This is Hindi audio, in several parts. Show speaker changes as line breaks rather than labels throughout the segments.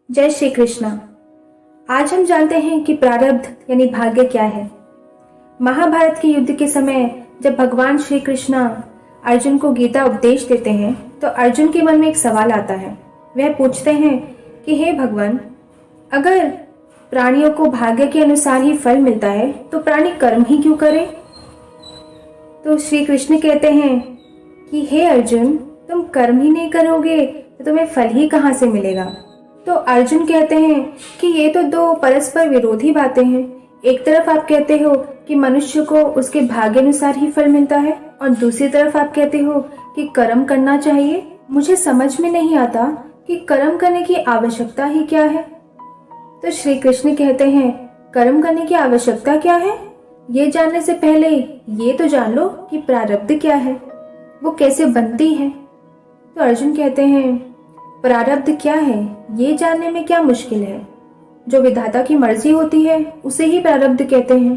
जय श्री कृष्णा। आज हम जानते हैं कि प्रारब्ध यानी भाग्य क्या है। महाभारत के युद्ध के समय जब भगवान श्री कृष्णा अर्जुन को गीता उपदेश देते हैं तो अर्जुन के मन में एक सवाल आता है। वह पूछते हैं कि हे भगवान, अगर प्राणियों को भाग्य के अनुसार ही फल मिलता है तो प्राणी कर्म ही क्यों करें। तो श्री कृष्ण कहते हैं कि हे अर्जुन, तुम कर्म ही नहीं करोगे तो तुम्हें फल ही कहाँ से मिलेगा। तो अर्जुन कहते हैं कि ये तो दो परस्पर विरोधी बातें हैं। एक तरफ आप कहते हो कि मनुष्य को उसके भाग्य अनुसार ही फल मिलता है और दूसरी तरफ आप कहते हो कि कर्म करना चाहिए। मुझे समझ में नहीं आता कि कर्म करने की आवश्यकता ही क्या है। तो श्री कृष्ण कहते हैं, कर्म करने की आवश्यकता क्या है, ये जानने से पहले ये तो जान लो कि प्रारब्ध क्या है, वो कैसे बनती है। तो अर्जुन कहते हैं, प्रारब्ध क्या है ये जानने में क्या मुश्किल है, जो विधाता की मर्जी होती है उसे ही प्रारब्ध कहते हैं।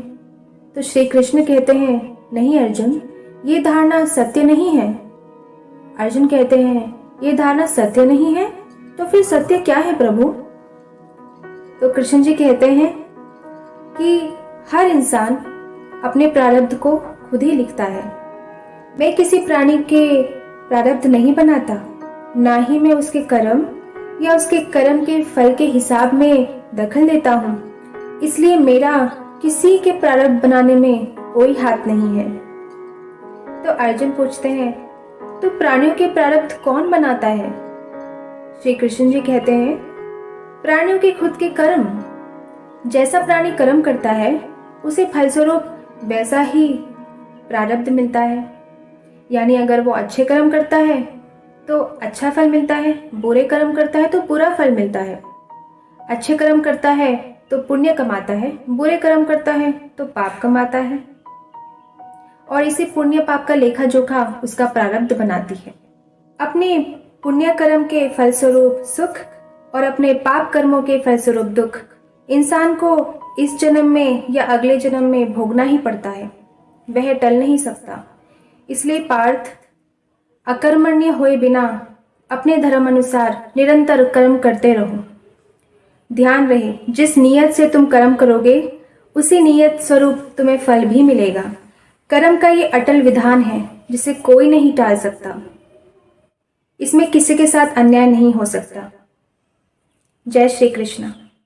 तो श्री कृष्ण कहते हैं, नहीं अर्जुन, ये धारणा सत्य नहीं है। अर्जुन कहते हैं, ये धारणा सत्य नहीं है तो फिर सत्य क्या है प्रभु। तो कृष्ण जी कहते हैं कि हर इंसान अपने प्रारब्ध को खुद ही लिखता है। मैं किसी प्राणी के प्रारब्ध नहीं बनाता, ना ही मैं उसके कर्म या उसके कर्म के फल के हिसाब में दखल देता हूँ। इसलिए मेरा किसी के प्रारब्ध बनाने में कोई हाथ नहीं है। तो अर्जुन पूछते हैं, तो प्राणियों के प्रारब्ध कौन बनाता है। श्री कृष्ण जी कहते हैं, प्राणियों के खुद के कर्म। जैसा प्राणी कर्म करता है उसे फलस्वरूप वैसा ही प्रारब्ध मिलता है। यानी अगर वो अच्छे कर्म करता है तो अच्छा फल मिलता है, बुरे कर्म करता है तो बुरा फल मिलता है। अच्छे कर्म करता है तो पुण्य कमाता है, बुरे कर्म करता है तो पाप कमाता है। और इसी पुण्य पाप का लेखा जोखा उसका प्रारब्ध बनाती है। अपने पुण्य कर्म के फलस्वरूप सुख और अपने पाप कर्मों के फलस्वरूप दुख इंसान को इस जन्म में या अगले जन्म में भोगना ही पड़ता है, वह टल नहीं सकता। इसलिए पार्थ, अकर्मण्य हुए बिना अपने धर्म अनुसार निरंतर कर्म करते रहो। ध्यान रहे, जिस नियत से तुम कर्म करोगे उसी नियत स्वरूप तुम्हें फल भी मिलेगा। कर्म का ये अटल विधान है जिसे कोई नहीं टाल सकता। इसमें किसी के साथ अन्याय नहीं हो सकता। जय श्री कृष्ण।